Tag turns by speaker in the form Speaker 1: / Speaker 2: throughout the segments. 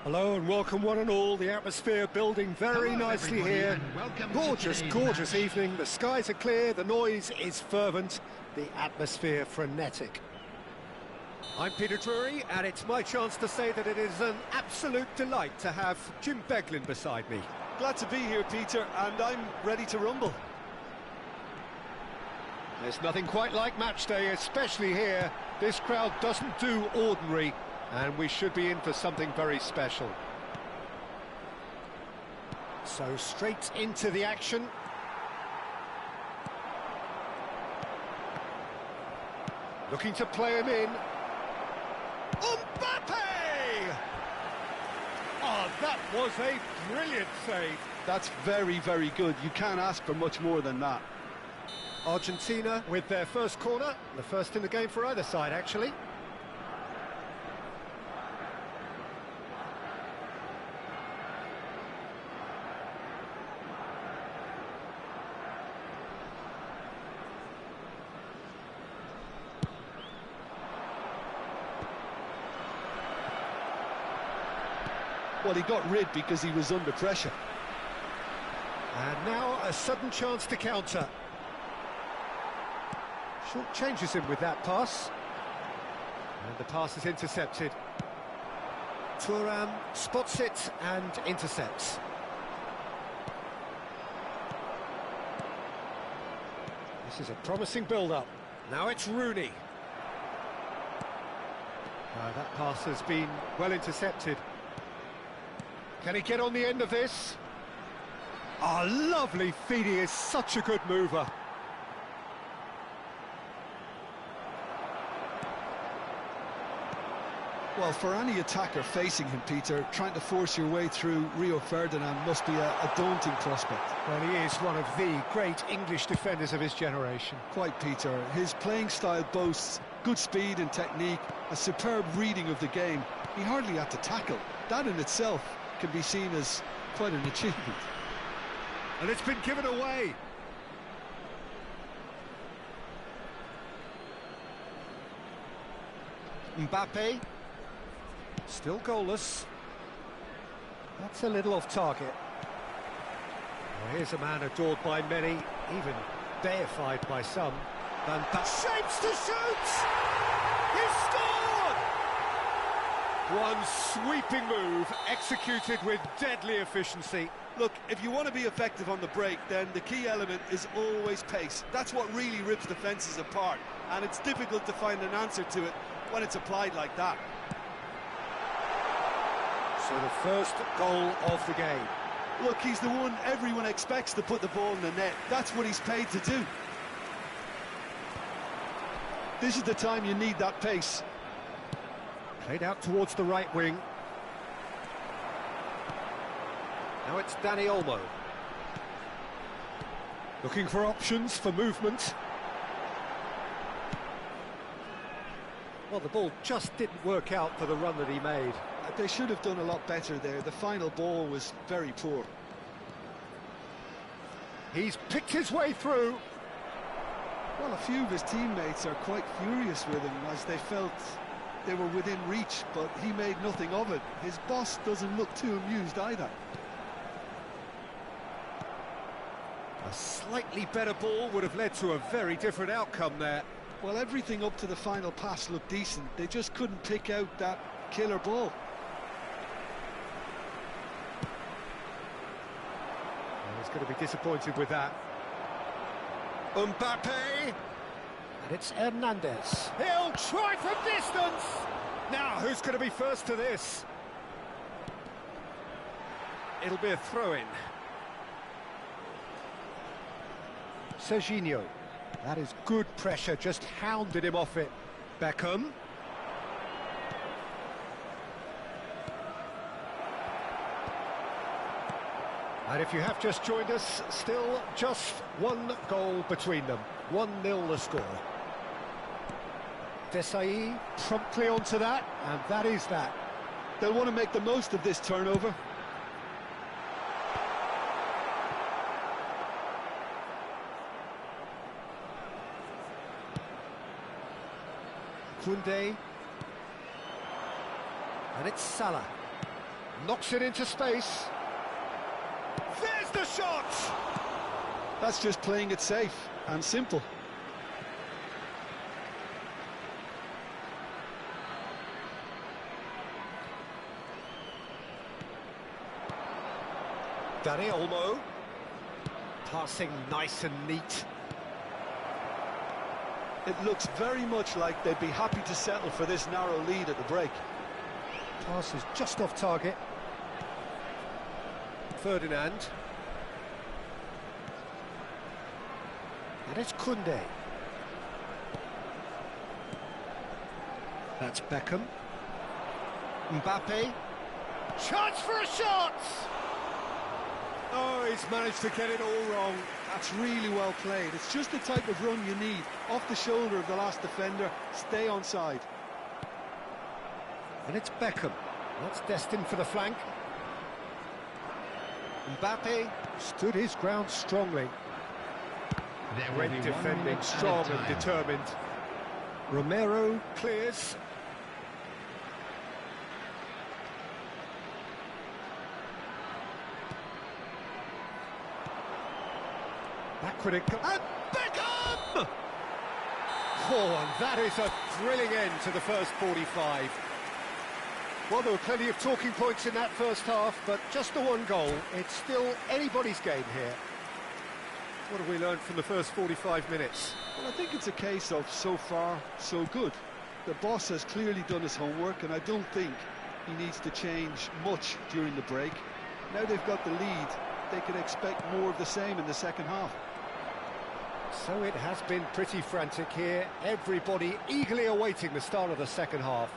Speaker 1: Hello and welcome one and all. The atmosphere building very nicely here. Gorgeous, gorgeous evening. The skies are clear, the noise is fervent, the atmosphere frenetic. I'm Peter Drury, and it's my chance to say that it is an absolute delight to have Jim Beglin beside me.
Speaker 2: Glad to be here, Peter, and I'm ready to rumble.
Speaker 1: There's nothing quite like match day, especially here. This crowd doesn't do ordinary, and we should be in for something very special. So straight into the action. Looking to play him in. Mbappe! Oh, that was a brilliant save.
Speaker 2: That's very, very good. You can't ask for much more than that.
Speaker 1: Argentina with their first corner, the first in the game for either side, actually.
Speaker 2: Well, he got rid because he was under pressure.
Speaker 1: And now a sudden chance to counter. Short changes him with that pass. And the pass is intercepted. Thuram spots it and intercepts. This is a promising build-up. Now it's Rooney. That pass has been well intercepted. Can he get on the end of this? Oh, lovely feed. He is such a good mover.
Speaker 2: Well, for any attacker facing him, Peter, trying to force your way through Rio Ferdinand must be a daunting prospect.
Speaker 1: Well, he is one of the great English defenders of his generation.
Speaker 2: Quite, Peter. His playing style boasts good speed and technique, a superb reading of the game. He hardly had to tackle. That in itself can be seen as quite an achievement.
Speaker 1: And it's been given away. Mbappe. Still goalless. That's a little off target. Well, here's a man adored by many, even deified by some. And that shapes to shoot! He scored! One sweeping move, executed with deadly efficiency.
Speaker 2: Look, if you want to be effective on the break, then the key element is always pace. That's what really rips defences apart, and it's difficult to find an answer to it when it's applied like that.
Speaker 1: So the first goal of the game.
Speaker 2: Look, he's the one everyone expects to put the ball in the net. That's what he's paid to do. This is the time you need that pace.
Speaker 1: Played out towards the right wing. Now it's Danny Olmo. Looking for options for movement. Well, the ball just didn't work out for the run that he made.
Speaker 2: They should have done a lot better there. The final ball was very poor.
Speaker 1: He's picked his way through.
Speaker 2: Well, a few of his teammates are quite furious with him as they felt they were within reach, but he made nothing of it. His boss doesn't look too amused either.
Speaker 1: A slightly better ball would have led to a very different outcome there.
Speaker 2: Well, everything up to the final pass looked decent. They just couldn't pick out that killer ball.
Speaker 1: Well, he's going to be disappointed with that. Mbappe! And it's Hernandez. He'll try from distance! Now, who's going to be first to this? It'll be a throw-in. Serginho. That is good pressure, just hounded him off it. Beckham. And if you have just joined us, still just one goal between them. 1-0 the score. Desai promptly onto that, and that is that.
Speaker 2: They'll want to make the most of this turnover.
Speaker 1: Koundé. And it's Salah. Knocks it into space. There's the shot!
Speaker 2: That's just playing it safe and simple.
Speaker 1: Danny Olmo. Passing nice and neat.
Speaker 2: It looks very much like they'd be happy to settle for this narrow lead at the break.
Speaker 1: Pass is just off target. Ferdinand. And it's Koundé. That's Beckham. Mbappe. Chance for a shot! Oh, he's managed to get it all wrong.
Speaker 2: That's really well played. It's just the type of run you need. Off the shoulder of the last defender, stay onside.
Speaker 1: And it's Beckham. That's destined for the flank. Mbappe stood his ground strongly. Great defending, strong and determined. Romero clears. Backward it comes. And Beckham! Oh, and that is a thrilling end to the first 45. Well, there were plenty of talking points in that first half, but just the one goal. It's still anybody's game here. What have we learned from the first 45 minutes?
Speaker 2: Well, I think it's a case of so far, so good. The boss has clearly done his homework, and I don't think he needs to change much during the break. Now they've got the lead, they can expect more of the same in the second half.
Speaker 1: So it has been pretty frantic here. Everybody eagerly awaiting the start of the second half.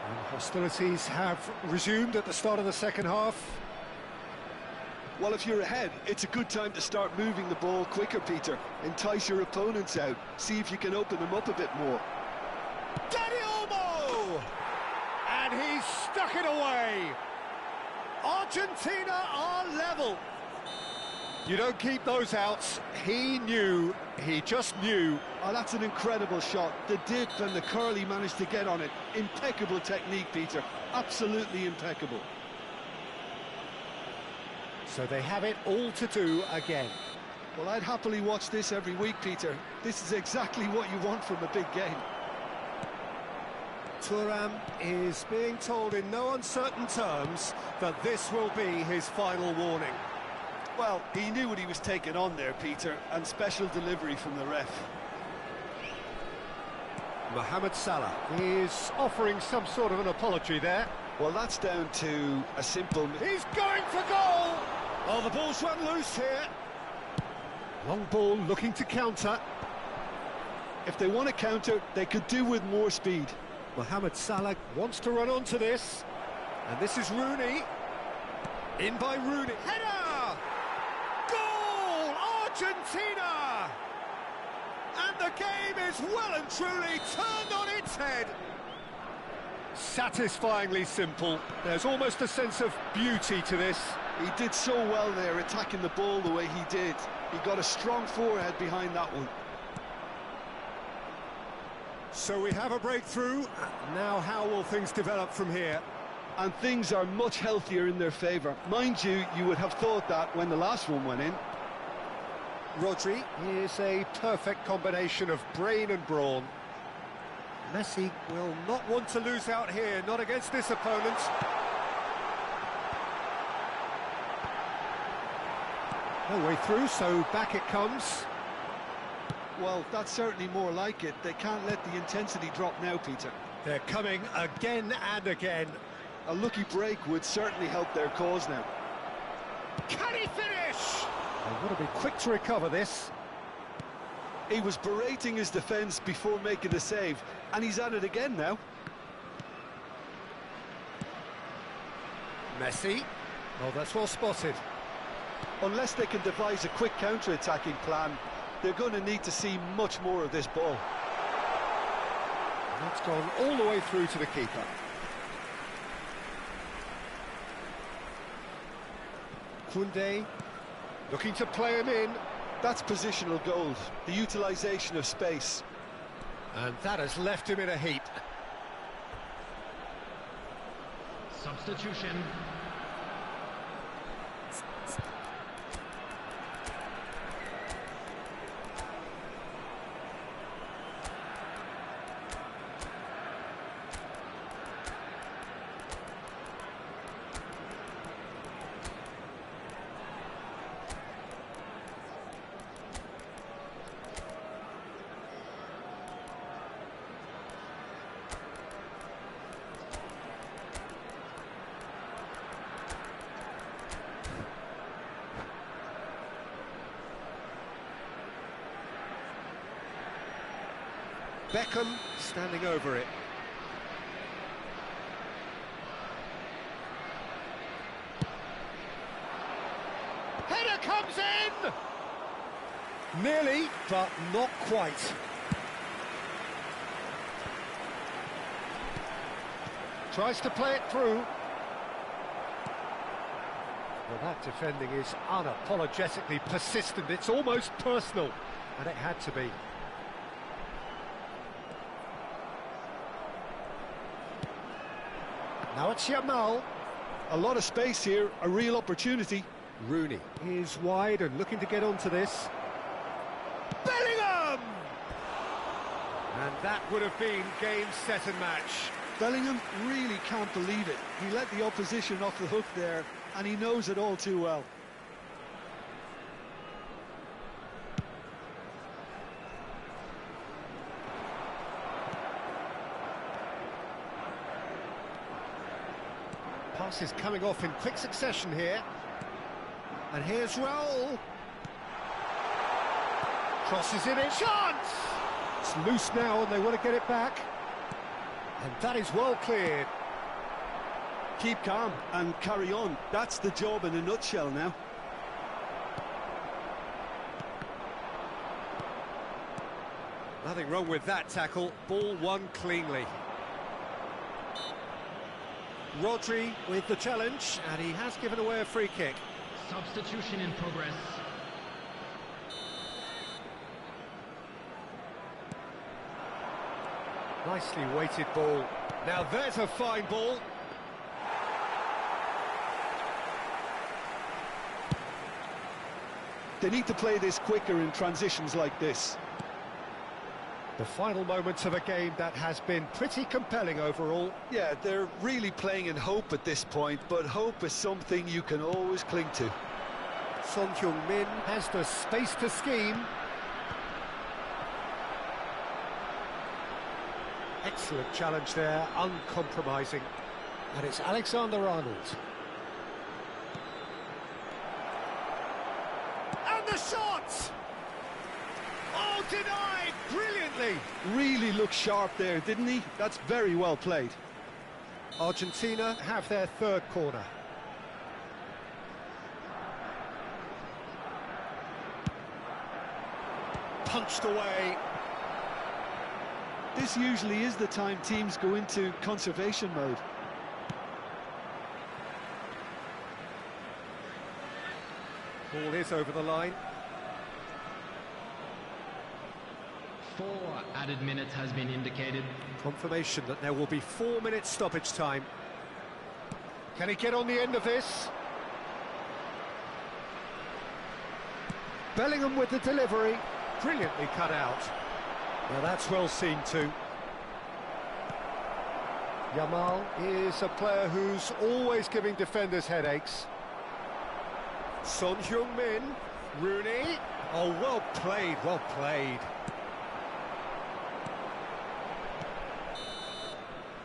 Speaker 1: And hostilities have resumed at the start of the second half.
Speaker 2: Well, if you're ahead, it's a good time to start moving the ball quicker, Peter. Entice your opponents out. See if you can open them up a bit more.
Speaker 1: Danny Olmo! And he's stuck it away. Argentina are level. You don't keep those outs. He knew, he just knew.
Speaker 2: Oh, that's an incredible shot. The dip and the curl he managed to get on it. Impeccable technique, Peter. Absolutely impeccable.
Speaker 1: So they have it all to do again.
Speaker 2: Well, I'd happily watch this every week, Peter. This is exactly what you want from a big game.
Speaker 1: Thuram is being told in no uncertain terms that this will be his final warning.
Speaker 2: Well, he knew what he was taking on there, Peter, and special delivery from the ref.
Speaker 1: Mohamed Salah is offering some sort of an apology there.
Speaker 2: Well, that's down to a simple...
Speaker 1: He's going for goal! Oh, the ball's run loose here. Long ball looking to counter.
Speaker 2: If they want to counter, they could do with more speed.
Speaker 1: Mohamed Salah wants to run onto this. And this is Rooney. In by Rooney. Header! Goal! Argentina! And the game is well and truly turned on its head. Satisfyingly simple. There's almost a sense of beauty to this.
Speaker 2: He did so well there, attacking the ball the way he did. He got a strong forehead behind that one.
Speaker 1: So we have a breakthrough. Now how will things develop from here?
Speaker 2: And things are much healthier in their favour. Mind you, you would have thought that when the last one went in.
Speaker 1: Rodri is a perfect combination of brain and brawn. Messi will not want to lose out here, not against this opponent. No way through, so back it comes.
Speaker 2: Well, that's certainly more like it. They can't let the intensity drop now, Peter.
Speaker 1: They're coming again and again.
Speaker 2: A lucky break would certainly help their cause now.
Speaker 1: Can he finish? They've got to be quick to recover this.
Speaker 2: He was berating his defence before making the save, and he's at it again now.
Speaker 1: Messi. Oh, that's well spotted.
Speaker 2: Unless they can devise a quick counter-attacking plan, they're going to need to see much more of this ball.
Speaker 1: That's gone all the way through to the keeper. Koundé looking to play him in.
Speaker 2: That's positional gold, the utilisation of space.
Speaker 1: And that has left him in a heap.
Speaker 3: Substitution.
Speaker 1: Beckham standing over it. Header comes in! Nearly, but not quite. Tries to play it through. Well, that defending is unapologetically persistent. It's almost personal, and it had to be. Now it's Yamal.
Speaker 2: A lot of space here, a real opportunity.
Speaker 1: Rooney is wide and looking to get onto this. Bellingham! And that would have been game, set and match.
Speaker 2: Bellingham really can't believe it. He let the opposition off the hook there, and he knows it all too well.
Speaker 1: Passes coming off in quick succession here. And here's Raul. Crosses it in. Chance! It's loose now and they want to get it back. And that is well cleared.
Speaker 2: Keep calm and carry on. That's the job in a nutshell now.
Speaker 1: Nothing wrong with that tackle. Ball won cleanly. Rodri with the challenge, and he has given away a free kick.
Speaker 3: Substitution in progress.
Speaker 1: Nicely weighted ball. Now there's a fine ball.
Speaker 2: They need to play this quicker in transitions like this.
Speaker 1: The final moments of a game that has been pretty compelling overall.
Speaker 2: Yeah, they're really playing in hope at this point, but hope is something you can always cling to.
Speaker 1: Son Heung-min has the space to scheme. Excellent challenge there, uncompromising. And it's Alexander-Arnold. And the shot! Oh, denied brilliantly.
Speaker 2: Really looked sharp there, didn't he? That's very well played.
Speaker 1: Argentina have their third corner. Punched away.
Speaker 2: This usually is the time teams go into conservation mode.
Speaker 1: Ball is over the line.
Speaker 3: 4 added minutes has been indicated.
Speaker 1: Confirmation that there will be 4 minutes stoppage time. Can he get on the end of this? Bellingham with the delivery. Brilliantly cut out. Now that's well seen too. Yamal is a player who's always giving defenders headaches. Son Heung-min, Rooney. Oh, well played, well played.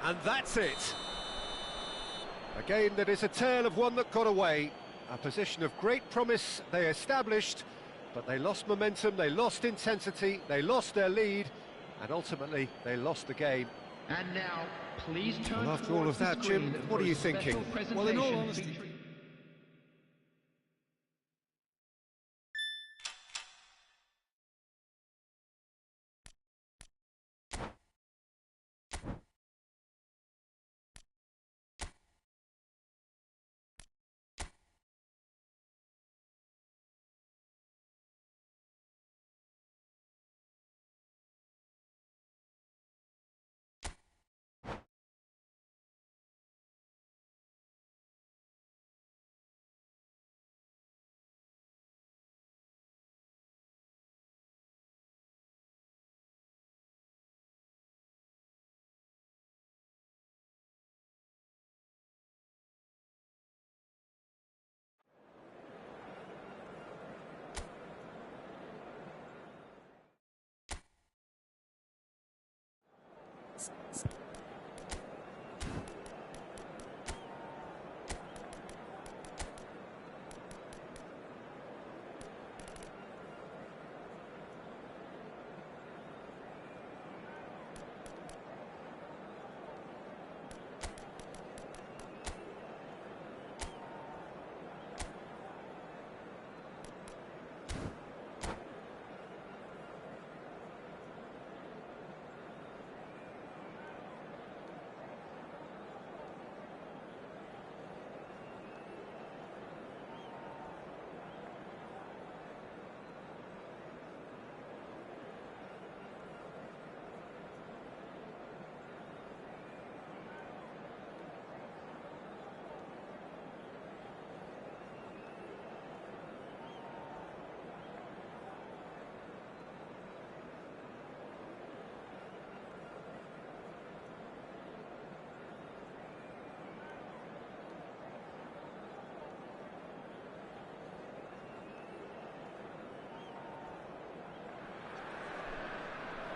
Speaker 1: And that's it. A game that is a tale of one that got away. A position of great promise they established, but they lost momentum, they lost intensity, they lost their lead, and ultimately they lost the game.
Speaker 3: And now, please turn.
Speaker 1: Well, after all of that, Jim, what are you thinking?
Speaker 2: Well, in all honesty,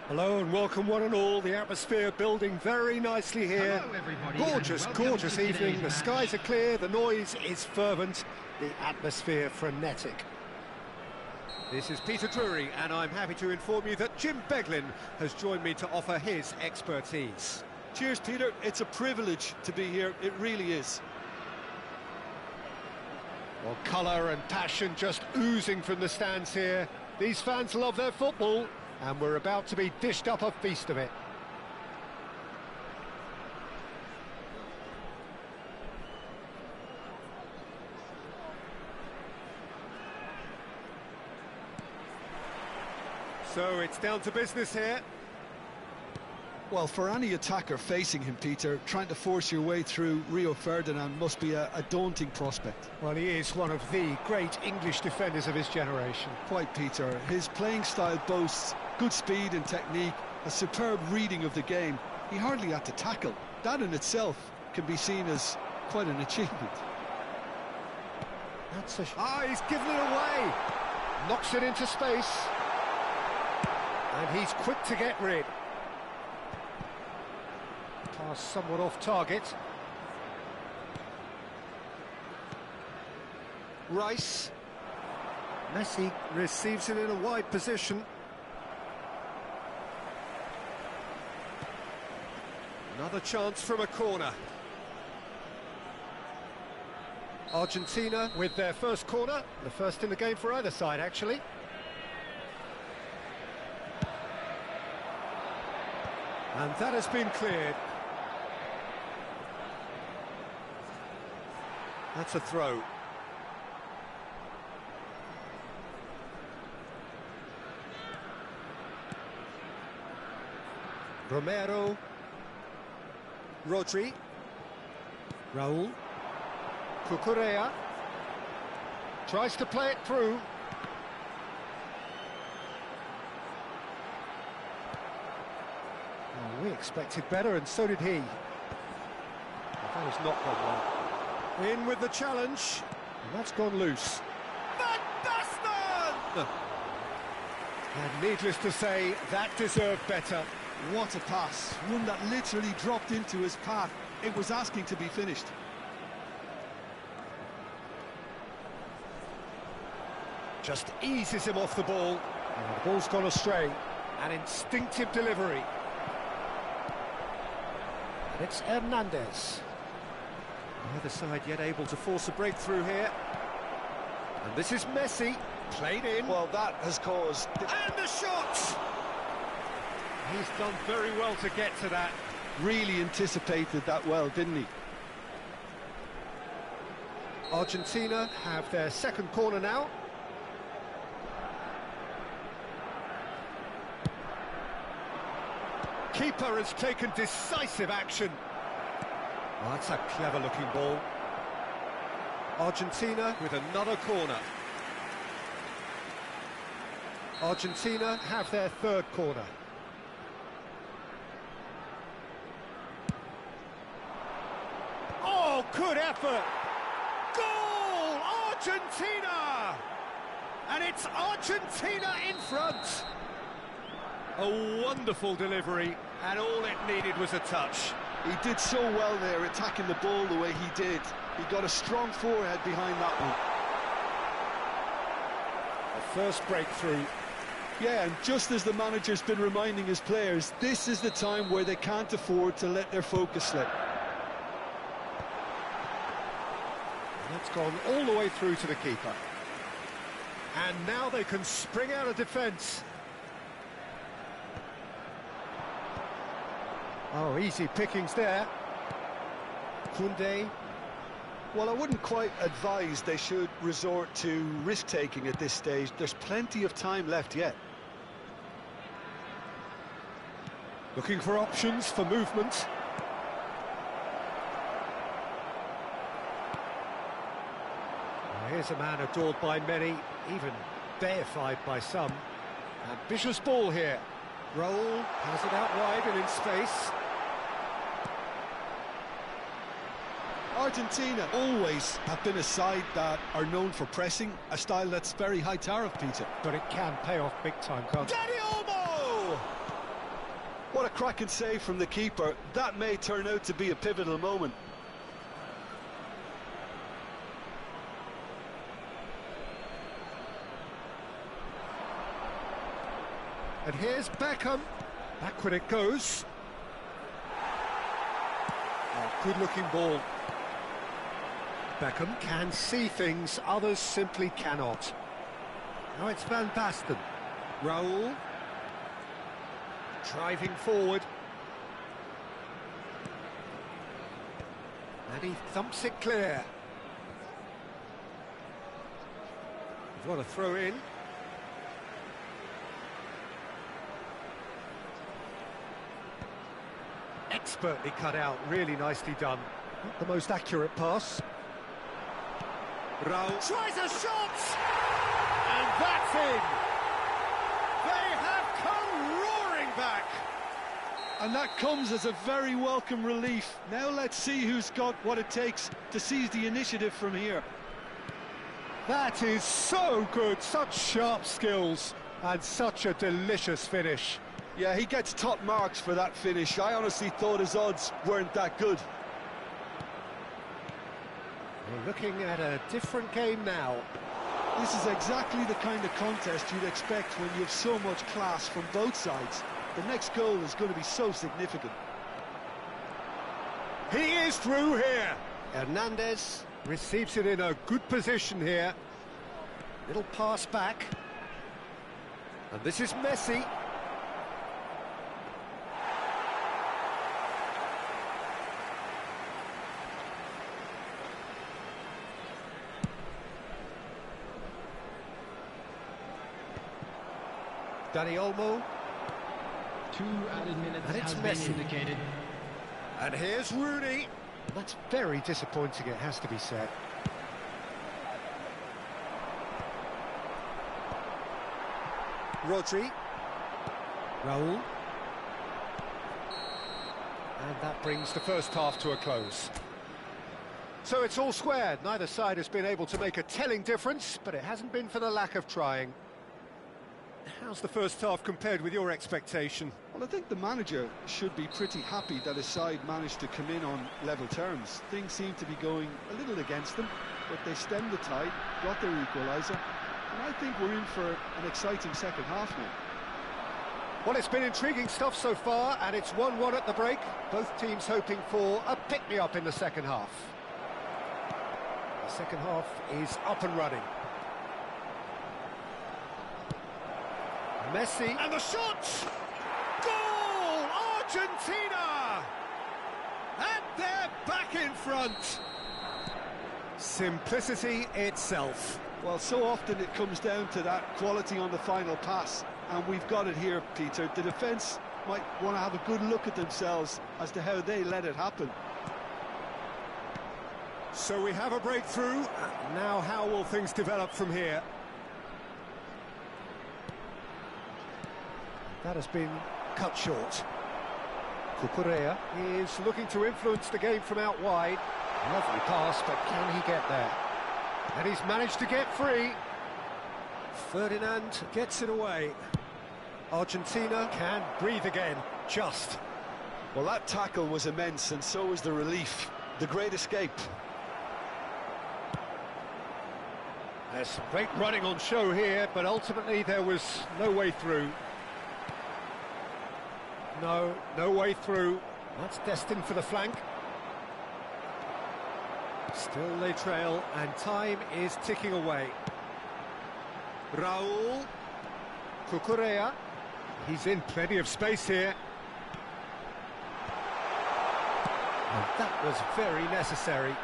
Speaker 1: Hello and welcome one and all. The atmosphere building very nicely here.
Speaker 3: Hello, everybody,
Speaker 1: Gorgeous,
Speaker 3: and welcome
Speaker 1: gorgeous
Speaker 3: to today's
Speaker 1: evening. The
Speaker 3: match.
Speaker 1: skies are clear, the noise is fervent, the atmosphere frenetic. This is Peter Drury, and I'm happy to inform you that Jim Beglin has joined me to offer his expertise.
Speaker 2: cheers, Peter. It's a privilege to be here. It really is.
Speaker 1: Well, colour and passion just oozing from the stands here. These fans love their football, and we're about to be dished up a feast of it. So it's down to business here.
Speaker 2: Well, for any attacker facing him, Peter, trying to force your way through Rio Ferdinand must be a daunting prospect.
Speaker 1: Well, he is one of the great English defenders of his generation.
Speaker 2: Quite, Peter. His playing style boasts good speed and technique, a superb reading of the game. He hardly had to tackle. That in itself can be seen as quite an achievement.
Speaker 1: That's a... he's given it away! Knocks it into space. And he's quick to get rid. Pass somewhat off target. Rice. Messi receives it in a wide position. Another chance from a corner. Argentina with their first corner, the first in the game for either side, actually. And that has been cleared. That's a throw. Romero. Rodri. Raul. Cucurella. Tries to play it through. Oh, we expected better, and so did he. That has not gone well. In with the challenge, and that's gone loose. Van Basten! And needless to say, that deserved better.
Speaker 2: What a pass, one that literally dropped into his path. It was asking to be finished.
Speaker 1: Just eases him off the ball. And the ball's gone astray. An instinctive delivery. And it's Hernandez. Neither side yet able to force a breakthrough here. And this is Messi, played in.
Speaker 2: Well, that has caused...
Speaker 1: And the shot! He's done very well to get to that.
Speaker 2: Really anticipated that well, didn't he?
Speaker 1: Argentina have their second corner now. Keeper has taken decisive action. Oh, that's a clever-looking ball. Argentina with another corner. Argentina have their third corner. Oh, good effort! Goal! Argentina! And it's Argentina in front. A wonderful delivery, and all it needed was a touch.
Speaker 2: He did so well there, attacking the ball the way he did. He got a strong forehead behind that one.
Speaker 1: The first breakthrough.
Speaker 2: Yeah, and just as the manager's been reminding his players, this is the time where they can't afford to let their focus slip.
Speaker 1: And that's gone all the way through to the keeper. And now they can spring out of defence. Oh, easy pickings there. Koundé.
Speaker 2: Well, I wouldn't quite advise they should resort to risk-taking at this stage. There's plenty of time left yet.
Speaker 1: Looking for options for movement. Here's a man adored by many, even deified by some. Ambitious ball here. Raul has it out wide and in space.
Speaker 2: Argentina always have been a side that are known for pressing, a style that's very high tariff, Peter.
Speaker 1: But it can pay off big time, can't it? Dani Olmo!
Speaker 2: What a cracking save from the keeper. That may turn out to be a pivotal moment.
Speaker 1: And here's Beckham. Backward it goes. Oh, good-looking ball. Beckham can see things others simply cannot. Now it's Van Basten. Raul. Driving forward. And he thumps it clear. What a throw in. Expertly cut out, really nicely done. Not the most accurate pass. Raul tries a shot! And that's in! They have come roaring back!
Speaker 2: And that comes as a very welcome relief. Now let's see who's got what it takes to seize the initiative from here.
Speaker 1: That is so good, such sharp skills, and such a delicious finish.
Speaker 2: Yeah, he gets top marks for that finish. I honestly thought his odds weren't that good.
Speaker 1: We're looking at a different game now.
Speaker 2: This is exactly the kind of contest you'd expect when you have so much class from both sides. The next goal is going to be so significant.
Speaker 1: He is through here. Hernandez receives it in a good position here. Little pass back. And this is Messi. Dani Olmo.
Speaker 3: 2 added minutes
Speaker 1: And it's
Speaker 3: has
Speaker 1: Messi.
Speaker 3: been indicated.
Speaker 1: And here's Rooney. That's very disappointing, it has to be said. Rodri. Raul. And that brings the first half to a close. So it's all squared. Neither side has been able to make a telling difference, but it hasn't been for the lack of trying. How's the first half compared with your expectation?
Speaker 2: Well, I think the manager should be pretty happy that his side managed to come in on level terms. Things seem to be going a little against them, but they stemmed the tide, got their equaliser, and I think we're in for an exciting second half now.
Speaker 1: Well, it's been intriguing stuff so far, and it's 1-1 at the break. Both teams hoping for a pick-me-up in the second half. The second half is up and running. Messi, and the shot! Goal! Argentina! And they're back in front. Simplicity itself.
Speaker 2: Well, so often it comes down to that quality on the final pass, and we've got it here, Peter. The defence might want to have a good look at themselves as to how they let it happen.
Speaker 1: So we have a breakthrough. Now how will things develop from here? That has been cut short. Cucurella is looking to influence the game from out wide. Lovely pass, but can he get there? And he's managed to get free. Ferdinand gets it away. Argentina can breathe again, just.
Speaker 2: Well, that tackle was immense, and so was the relief. The great escape.
Speaker 1: There's some great running on show here, but ultimately there was no way through. No way through. That's destined for the flank. Still they trail, and time is ticking away. Raul. Cucurella. He's in plenty of space here. And that was very necessary.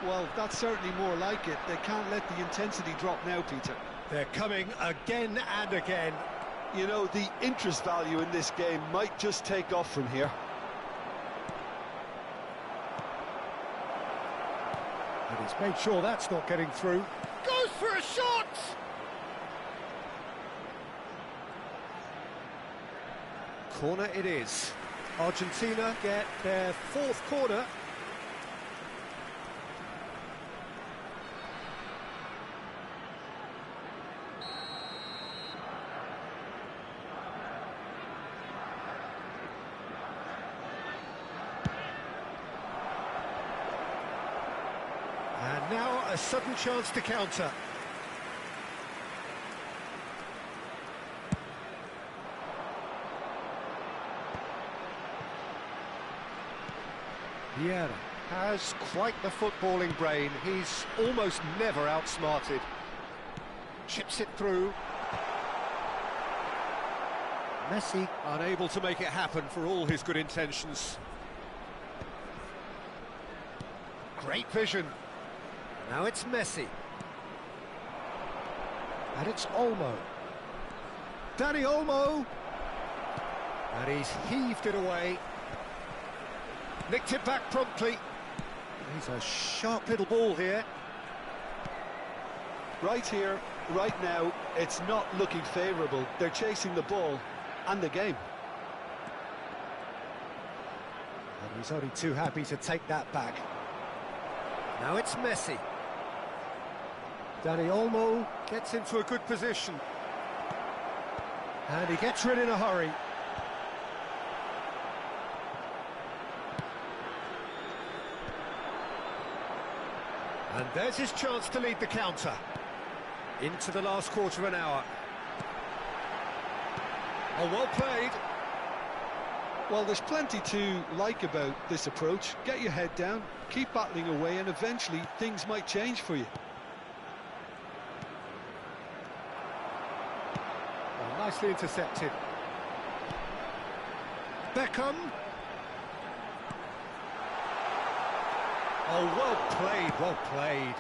Speaker 2: Well, that's certainly more like it. They can't let the intensity drop now, Peter.
Speaker 1: They're coming again and again.
Speaker 2: You know, the interest value in this game might just take off from here.
Speaker 1: And he's made sure that's not getting through. Goes for a shot! Corner it is. Argentina get their 4th corner. And now a sudden chance to counter. Vieira has quite the footballing brain. He's almost never outsmarted. Chips it through. Messi unable to make it happen for all his good intentions. Great vision. Now it's Messi. And it's Olmo. Dani Olmo. And he's heaved it away. Nicked it back promptly. He's a sharp little ball here.
Speaker 2: Right here, right now, it's not looking favourable. They're chasing the ball and the game.
Speaker 1: And he's only too happy to take that back. Now it's Messi. Dani Olmo gets into a good position. And he gets rid in a hurry. And there's his chance to lead the counter. Into the last quarter of an hour. Oh, well played.
Speaker 2: Well, there's plenty to like about this approach. Get your head down, keep battling away, and eventually things might change for you.
Speaker 1: Well, nicely intercepted. Beckham. Oh, well played, well played.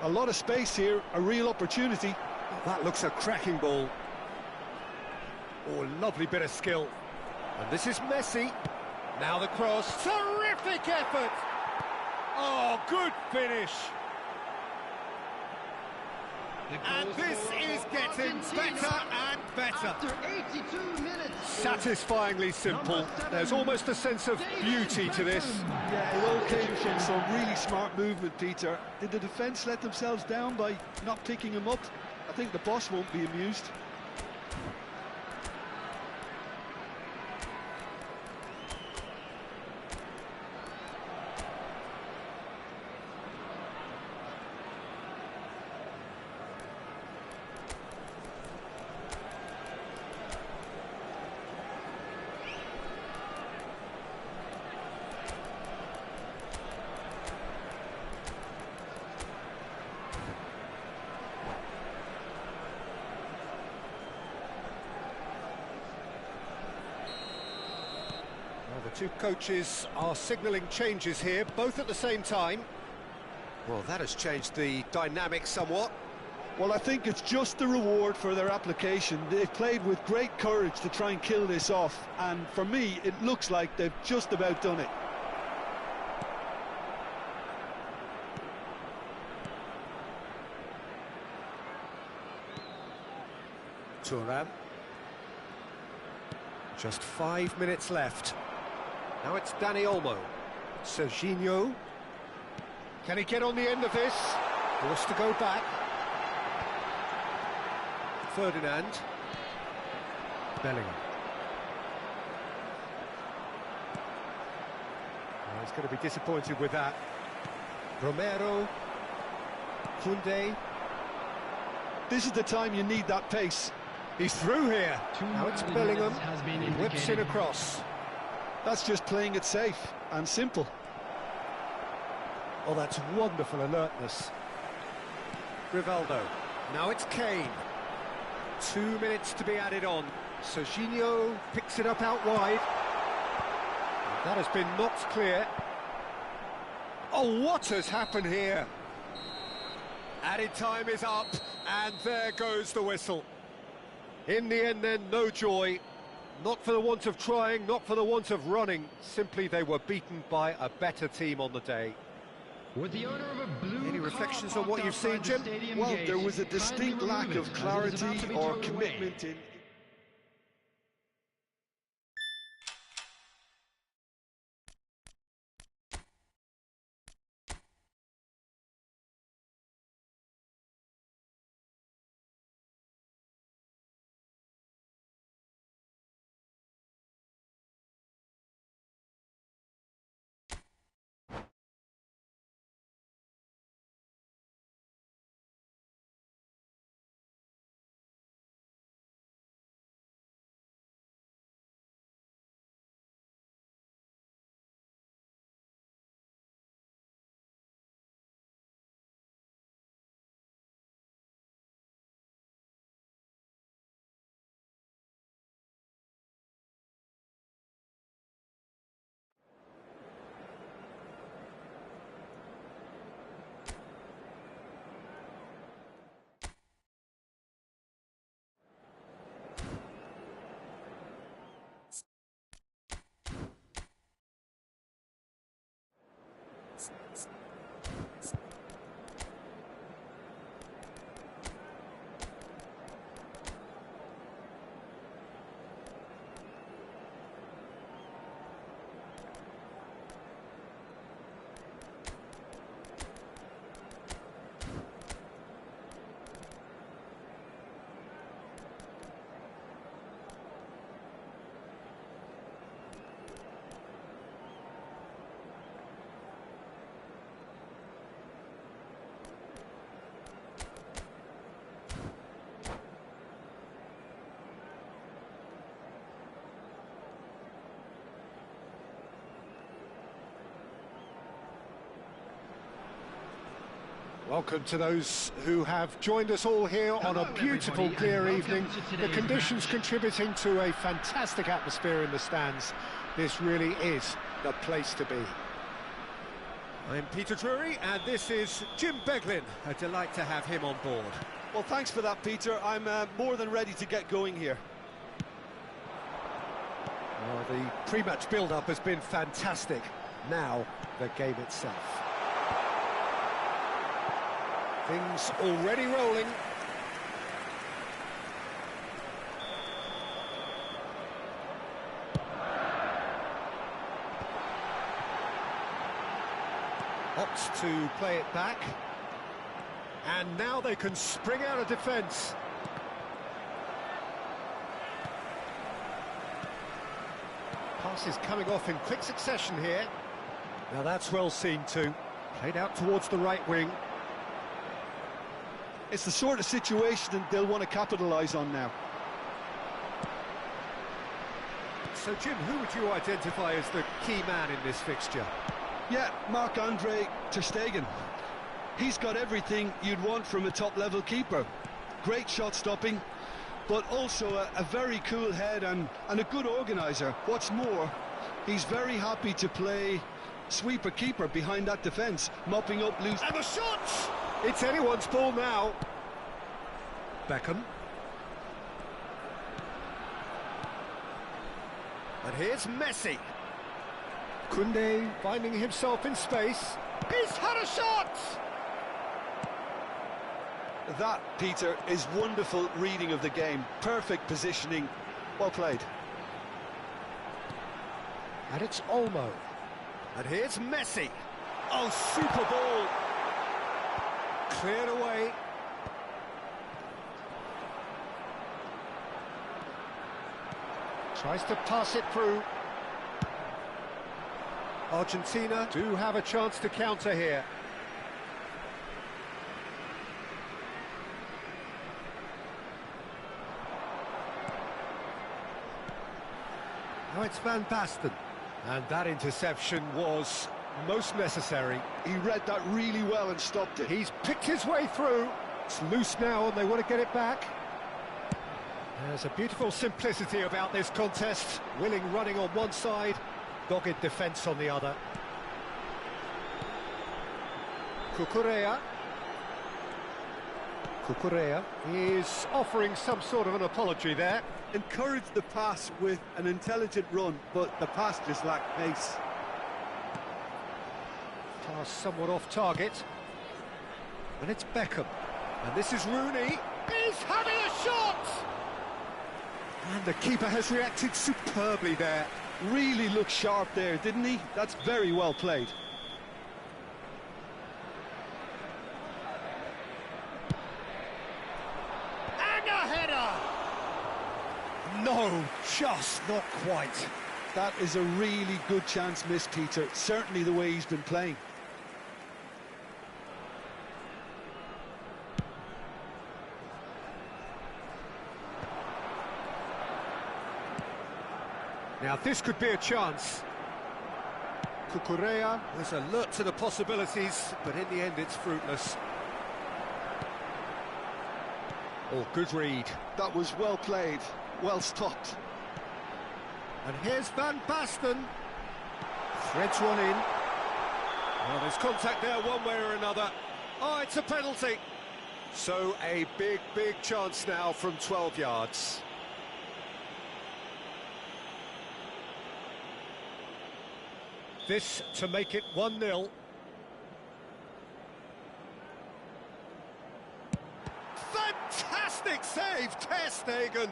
Speaker 2: A lot of space here, a real opportunity.
Speaker 1: Oh, that looks a cracking ball. Oh, lovely bit of skill. And this is Messi. Now the cross. Terrific effort! Oh, good finish. And this is getting better and better.
Speaker 3: After 82 minutes.
Speaker 1: Satisfyingly simple. There's almost a sense of beauty to this.
Speaker 2: Yeah, it all came from some really smart movement, Peter. Did the defence let themselves down by not picking him up? I think the boss won't be amused.
Speaker 1: Well, the two coaches are signalling changes here, both at the same time. Well, that has changed the dynamic somewhat.
Speaker 2: Well, I think it's just the reward for their application. They've played with great courage to try and kill this off, and for me, it looks like they've just about done it.
Speaker 1: Thuram. Just 5 minutes left. Now it's Dani Olmo. Serginho. Can he get on the end of this? Forced to go back. Ferdinand. Bellingham. Well, he's going to be disappointed with that. Romero. Koundé.
Speaker 2: This is the time you need that pace.
Speaker 1: He's through here.
Speaker 3: 2
Speaker 1: Now it's
Speaker 3: added
Speaker 1: Bellingham.
Speaker 3: minutes has been
Speaker 1: He whips in
Speaker 3: indicated.
Speaker 1: across.
Speaker 2: That's just playing it safe and simple.
Speaker 1: Oh, that's wonderful alertness. Rivaldo. Now it's Kane. 2 minutes to be added on. Serginho picks it up out wide. That has been knocked clear. Oh, what has happened here? Added time is up, and there goes the whistle. In the end then, no joy. Not for the want of trying, not for the want of running. Simply they were beaten by a better team on the day.
Speaker 3: With the owner of a blue
Speaker 1: Any
Speaker 3: car
Speaker 1: reflections on
Speaker 3: parked
Speaker 1: what you've seen,
Speaker 3: outside the
Speaker 1: Jim?
Speaker 3: stadium
Speaker 2: Well,
Speaker 3: gate,
Speaker 2: there was a
Speaker 3: kindly
Speaker 2: distinct
Speaker 3: remove
Speaker 2: lack
Speaker 3: it
Speaker 2: of
Speaker 3: as it is
Speaker 2: clarity
Speaker 3: about to be
Speaker 2: or
Speaker 3: towed away.
Speaker 2: commitment in
Speaker 1: Welcome to those who have joined us all here on a beautiful, clear evening. The conditions contributing to a fantastic atmosphere in the stands. This really is the place to be. I'm Peter Drury, and this is Jim Beglin. A delight to have him on board.
Speaker 2: Well, thanks for that, Peter. I'm more than ready to get going here.
Speaker 1: Well, the pre-match build-up has been fantastic. Now, the game itself. Things already rolling. Opts to play it back. And now they can spring out of defence. Passes coming off in quick succession here. Now that's well seen too. Played out towards the right wing.
Speaker 2: It's the sort of situation they'll want to capitalise on now.
Speaker 1: So, Jim, who would you identify as the key man in this fixture?
Speaker 2: Yeah, Marc-Andre ter Stegen. He's got everything you'd want from a top-level keeper. Great shot-stopping, but also a very cool head and a good organiser. What's more, he's very happy to play sweeper-keeper behind that defence, mopping up loose...
Speaker 1: And the shots! It's anyone's ball now. Beckham. And here's Messi. Koundé finding himself in space. He's had a shot!
Speaker 2: That, Peter, is wonderful reading of the game. Perfect positioning. Well played.
Speaker 1: And it's Olmo. And here's Messi. Oh, super ball. Cleared away. Tries to pass it through. Argentina do have a chance to counter here. Now it's Van Basten. And that interception was most necessary.
Speaker 2: He read that really well and stopped it.
Speaker 1: He's picked his way through. It's loose now and they want to get it back. There's a beautiful simplicity about this contest. Willing running on one side, dogged defence on the other. Cucurella. Cucurella is offering some sort of an apology there.
Speaker 2: Encouraged the pass with an intelligent run, but the pass just lacked pace.
Speaker 1: Pass somewhat off target. And it's Beckham. And this is Rooney. He's having a shot! And the keeper has reacted superbly there.
Speaker 2: Really looked sharp there, didn't he? That's very well played.
Speaker 1: And a header! No, just not quite.
Speaker 2: That is a really good chance missed, Peter. Certainly the way he's been playing.
Speaker 1: Now this could be a chance. Cucurella was alert to the possibilities, but in the end it's fruitless. Oh, good read.
Speaker 2: That was well played, well stopped.
Speaker 1: And here's Van Basten. Threads one in. Well, there's contact there one way or another. Oh, it's a penalty. So a big, big chance now from 12 yards. This to make it 1-0. Fantastic save, ter Stegen.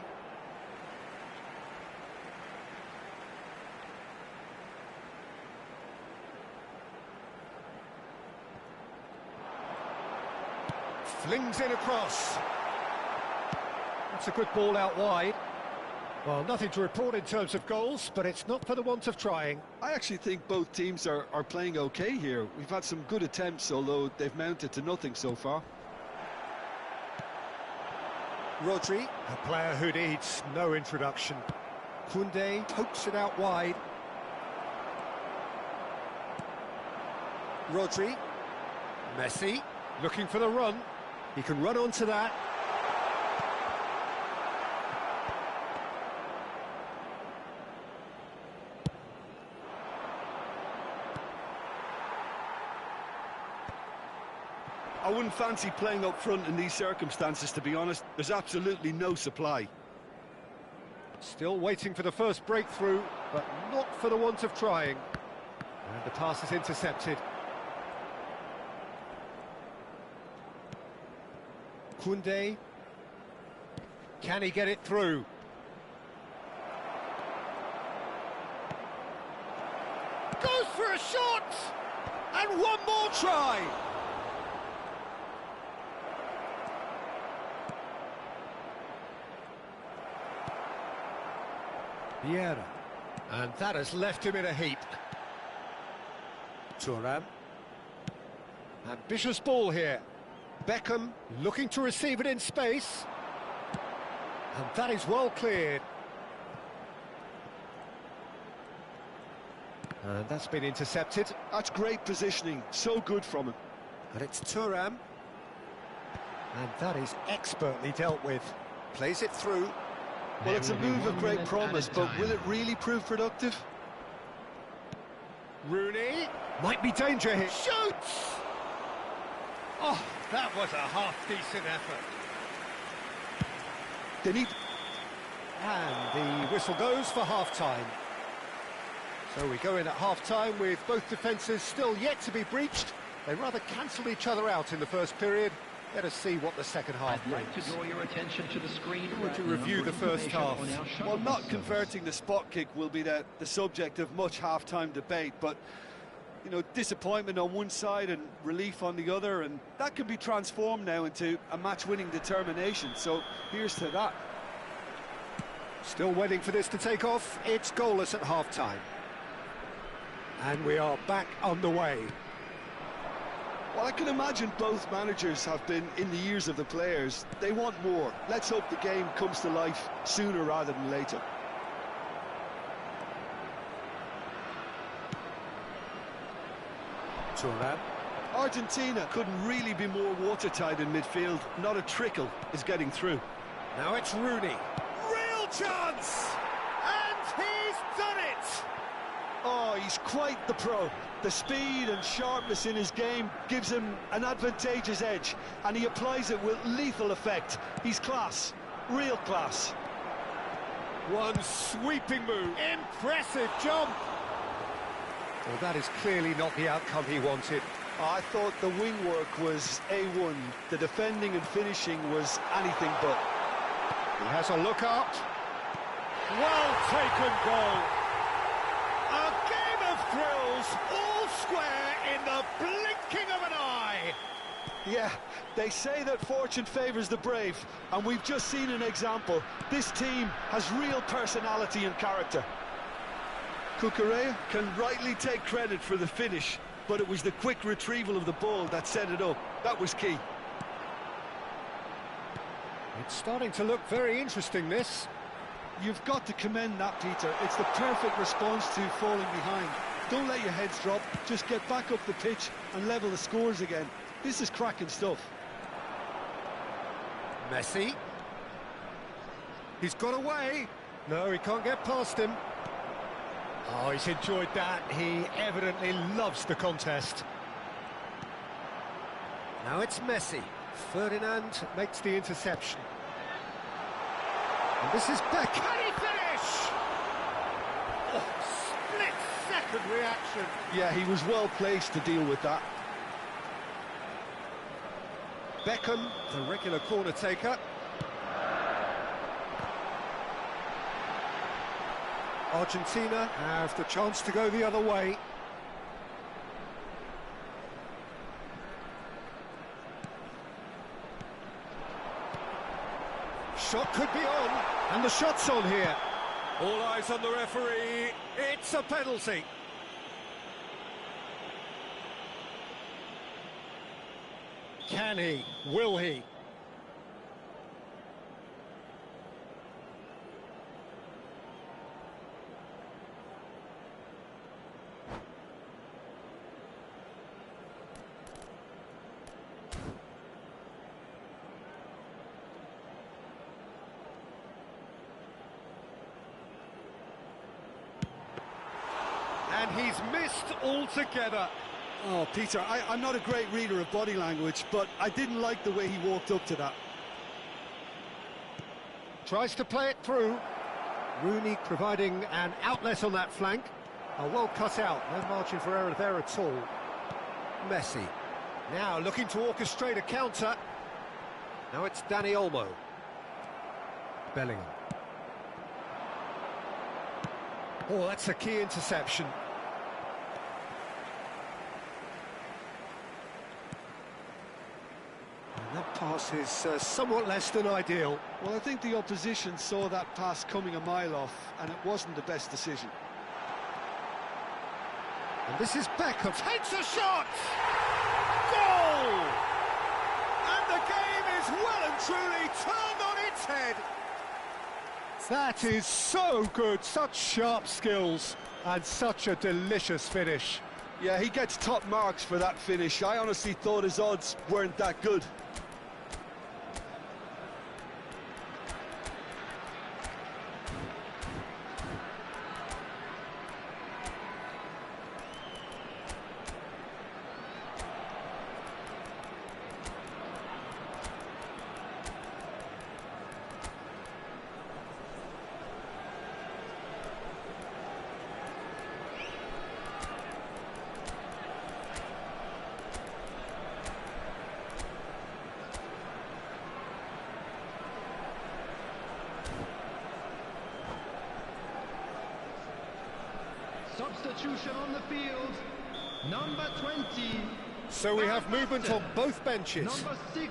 Speaker 1: Flings in across. That's a good ball out wide. Well, nothing to report in terms of goals, but it's not for the want of trying.
Speaker 2: I actually think both teams are playing okay here. We've had some good attempts, although they've mounted to nothing so far.
Speaker 1: Rodri, a player who needs no introduction. Koundé pokes it out wide. Rodri. Messi. Looking for the run. He can run onto that.
Speaker 2: I wouldn't fancy playing up front in these circumstances, to be honest. There's absolutely no supply.
Speaker 1: Still waiting for the first breakthrough, but not for the want of trying. And the pass is intercepted. Koundé. Can he get it through? Goes for a shot! And one more try! Vieira. And that has left him in a heap. Thuram. Ambitious ball here. Beckham looking to receive it in space. And that is well cleared. And that's been intercepted.
Speaker 2: That's great positioning, so good from him.
Speaker 1: And it's Thuram. And that is expertly dealt with. Plays it through.
Speaker 2: Well, it's a move of great promise, but will it really prove productive?
Speaker 1: Rooney. Might be danger here. Shoots! Oh, that was a half-decent effort.
Speaker 2: They need...
Speaker 1: And the whistle goes for half-time. So we go in at half-time with both defences still yet to be breached. They rather cancelled each other out in the first period. Let us see what the second half brings.
Speaker 3: I'd like to draw your attention to the screen.
Speaker 1: To review the first half.
Speaker 2: Well, not converting the spot kick will be the subject of much half-time debate, but, you know, disappointment on one side and relief on the other, and that can be transformed now into a match-winning determination, so here's to that.
Speaker 1: Still waiting for this to take off. It's goalless at half-time. And we are back on the way.
Speaker 2: Well, I can imagine both managers have been in the ears of the players. They want more. Let's hope the game comes to life sooner rather than later.
Speaker 1: Thuram.
Speaker 2: Argentina couldn't really be more watertight in midfield. Not a trickle is getting through.
Speaker 1: Now it's Rooney. Real chance! And he's done it!
Speaker 2: Oh, he's quite the pro. The speed and sharpness in his game gives him an advantageous edge, and he applies it with lethal effect. He's class, real class.
Speaker 1: One sweeping move. Impressive jump! Well, that is clearly not the outcome he wanted.
Speaker 2: I thought the wing work was A1. The defending and finishing was anything but.
Speaker 1: He has a look out. Well taken goal. A game of thrills, all square in the blinking of an eye.
Speaker 2: Yeah, they say that fortune favours the brave, and we've just seen an example. This team has real personality and character. Cucurella can rightly take credit for the finish, but it was the quick retrieval of the ball that set it up. That was key.
Speaker 1: It's starting to look very interesting, this.
Speaker 2: You've got to commend that, Peter. It's the perfect response to falling behind. Don't let your heads drop. Just get back up the pitch and level the scores again. This is cracking stuff.
Speaker 1: Messi. He's got away. No, he can't get past him. Oh, he's enjoyed that. He evidently loves the contest. Now it's Messi. Ferdinand makes the interception. And this is Beck. Can he finish? Oh, split-second reaction.
Speaker 2: Yeah, he was well placed to deal with that.
Speaker 1: Beckham, the regular corner taker. Argentina have the chance to go the other way. Shot could be on, and the shot's on here. All eyes on the referee. It's a penalty. Can he? Will he? And he's missed altogether.
Speaker 2: Oh, Peter, I'm not a great reader of body language, but I didn't like the way he walked up to that.
Speaker 1: Tries to play it through. Rooney providing an outlet on that flank. Oh, well cut out, no margin for error there at all. Messi, now looking to orchestrate a counter. Now it's Dani Olmo. Bellingham. Oh, that's a key interception. And that pass is somewhat less than ideal.
Speaker 2: Well, I think the opposition saw that pass coming a mile off, and it wasn't the best decision.
Speaker 1: And this is Beckham. Takes a shot! Goal! And the game is well and truly turned on its head. That is so good, such sharp skills, and such a delicious finish.
Speaker 2: Yeah, he gets top marks for that finish. I honestly thought his odds weren't that good.
Speaker 3: Substitution on the field, number 20.
Speaker 1: So we have movement on both benches.
Speaker 3: Number 6.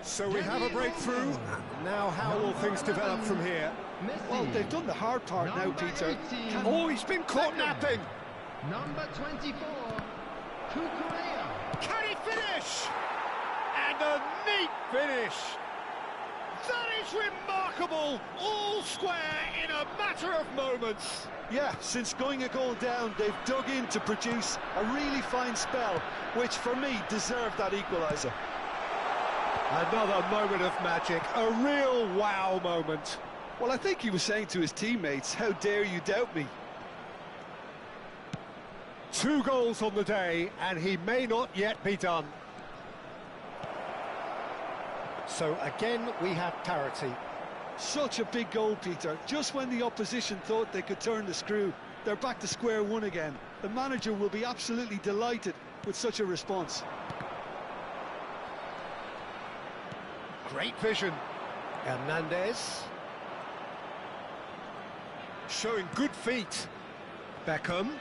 Speaker 1: So we have a breakthrough. Now how will things develop from here?
Speaker 3: Messi.
Speaker 2: Well, they've done the hard part now,
Speaker 3: Number
Speaker 2: Peter.
Speaker 3: 18.
Speaker 1: Oh, he's been caught napping.
Speaker 3: Number 24, Kukurea.
Speaker 1: Can he finish? And a neat finish. That is remarkable. All square in a matter of moments.
Speaker 2: Yeah, since going a goal down, they've dug in to produce a really fine spell, which for me deserved that equaliser.
Speaker 1: Another moment of magic, a real wow moment.
Speaker 2: Well, I think he was saying to his teammates, how dare you doubt me?
Speaker 1: 2 goals on the day, and he may not yet be done. So again, we have parity.
Speaker 2: Such a big goal, Peter. Just when the opposition thought they could turn the screw, they're back to square one again. The manager will be absolutely delighted with such a response.
Speaker 1: Great vision. Hernandez. Showing good feet. Beckham.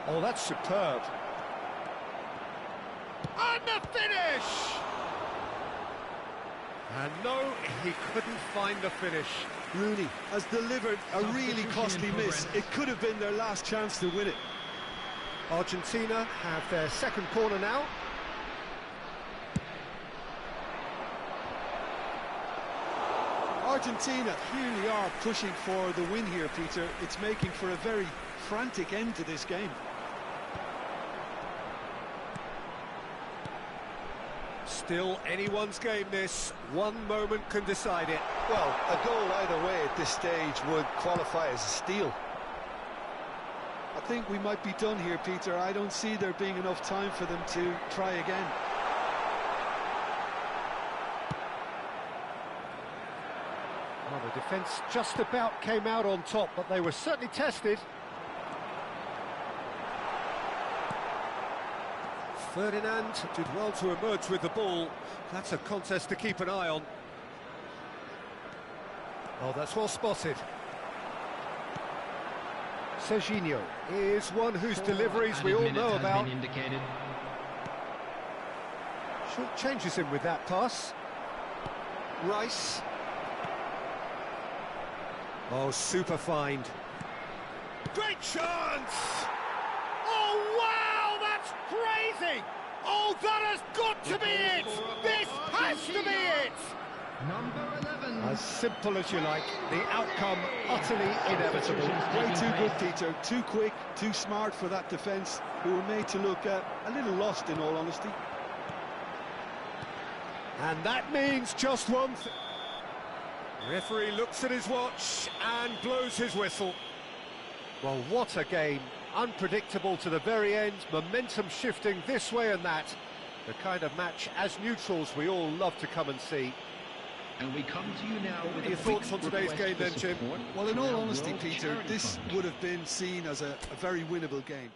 Speaker 1: Oh, that's superb. And the finish! And no, he couldn't find the finish.
Speaker 2: Rooney has delivered a really costly miss. It could have been their last chance to win it.
Speaker 1: Argentina have their second corner now.
Speaker 2: Argentina really are pushing for the win here, Peter. It's making for a very frantic end to this game.
Speaker 1: Still anyone's game this. One moment can decide it.
Speaker 2: Well, a goal either way at this stage would qualify as a steal. I think we might be done here, Peter. I don't see there being enough time for them to try again.
Speaker 1: Well, the defence just about came out on top, but they were certainly tested. Ferdinand did well to emerge with the ball. That's a contest to keep an eye on. Oh, that's well spotted. Serginho is one whose deliveries we all know about. Short changes him with that pass. Rice. Oh, super find. Great chance! Oh, wow, that's crazy! Oh, that has got to be it! This has to be it!
Speaker 3: Number 11.
Speaker 1: As simple as you like, the outcome utterly inevitable.
Speaker 2: Way too good, Peter. Too quick, too smart for that defence, who were made to look a little lost, in all honesty.
Speaker 1: And that means just one thing. Referee looks at his watch and blows his whistle. Well, what a game. Unpredictable to the very end, momentum shifting this way and that. The kind of match, as neutrals, we all love to come and see.
Speaker 3: And we come to you now with
Speaker 1: Your thoughts on today's game then, Jim?
Speaker 2: Well, in all honesty, Peter, this would have been seen as a very winnable game.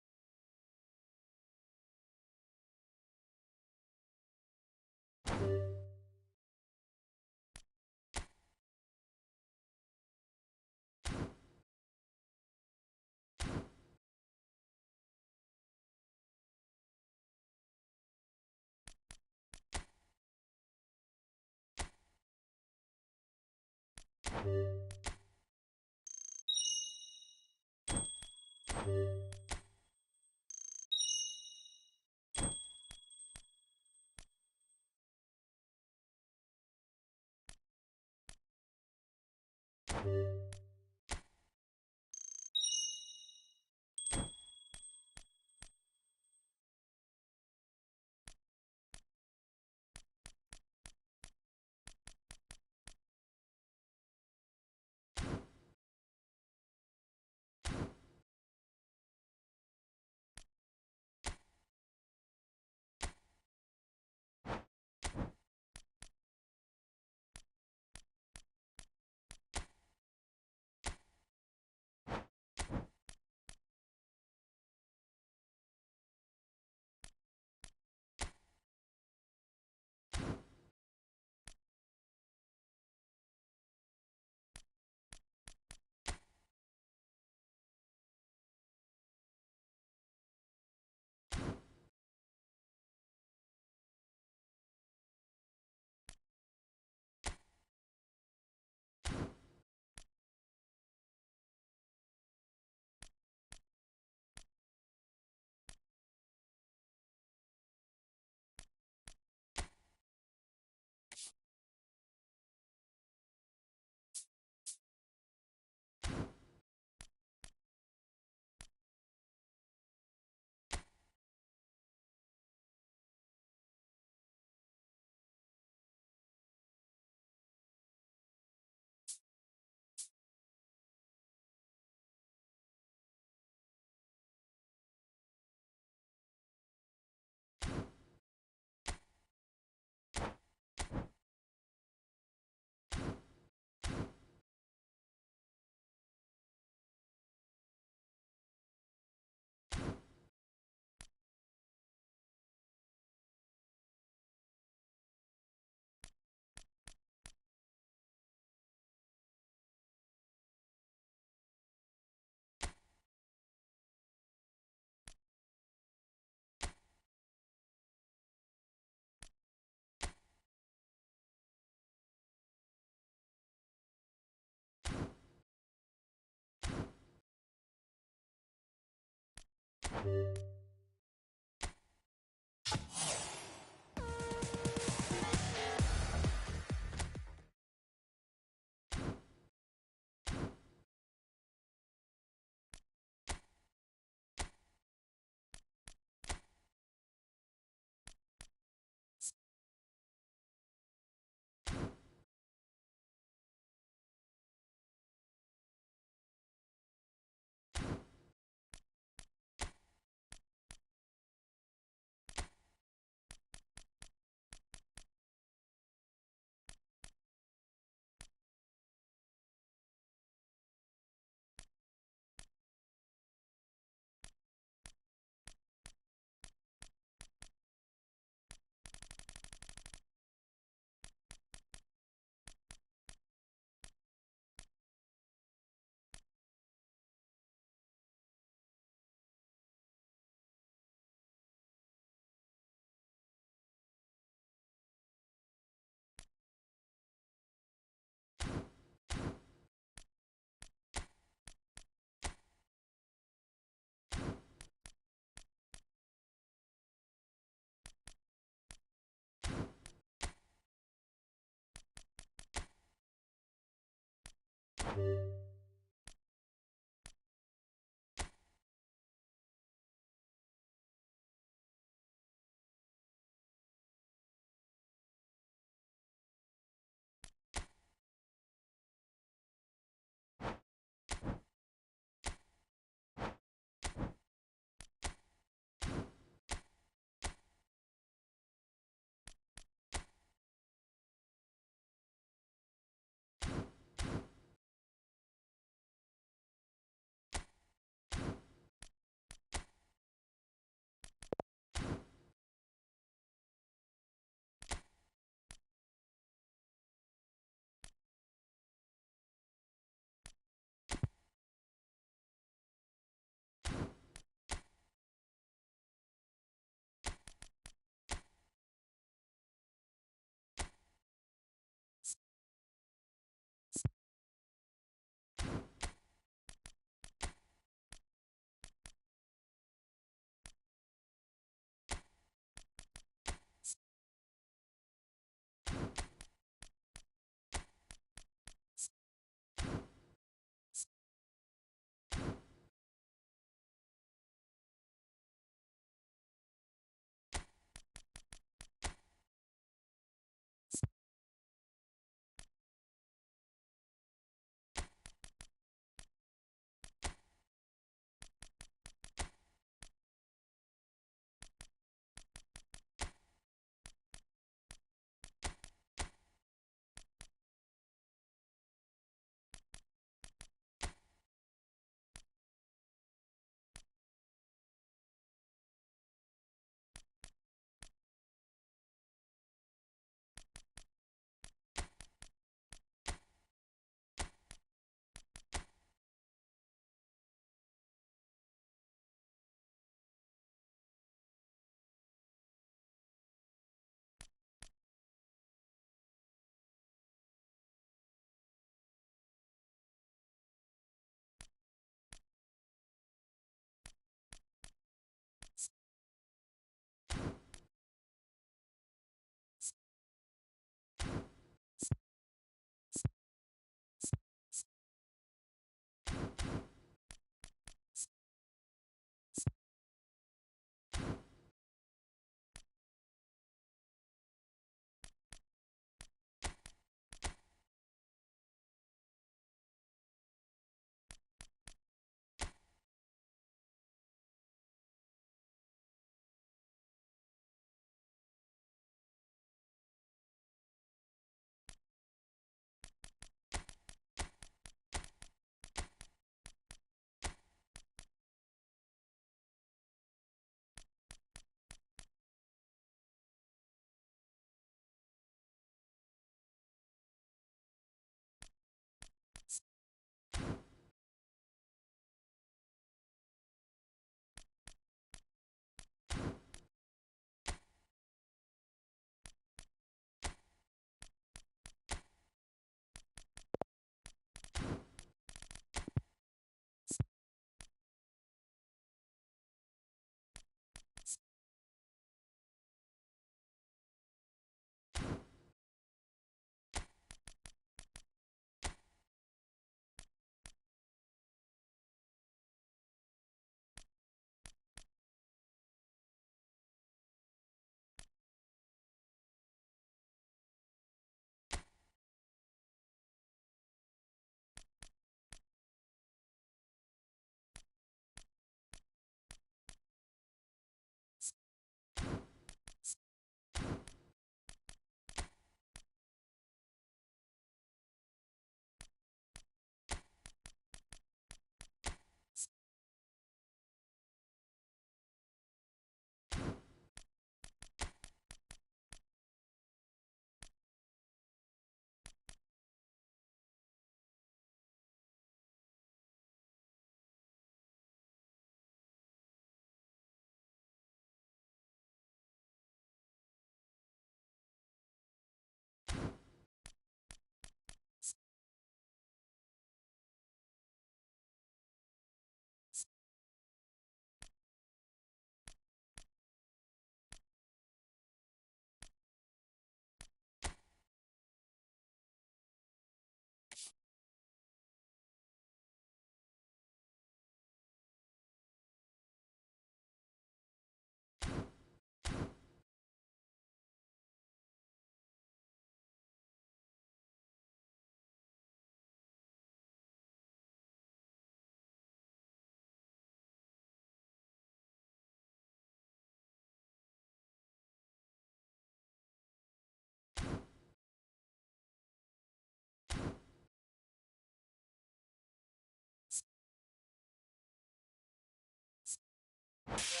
Speaker 1: it.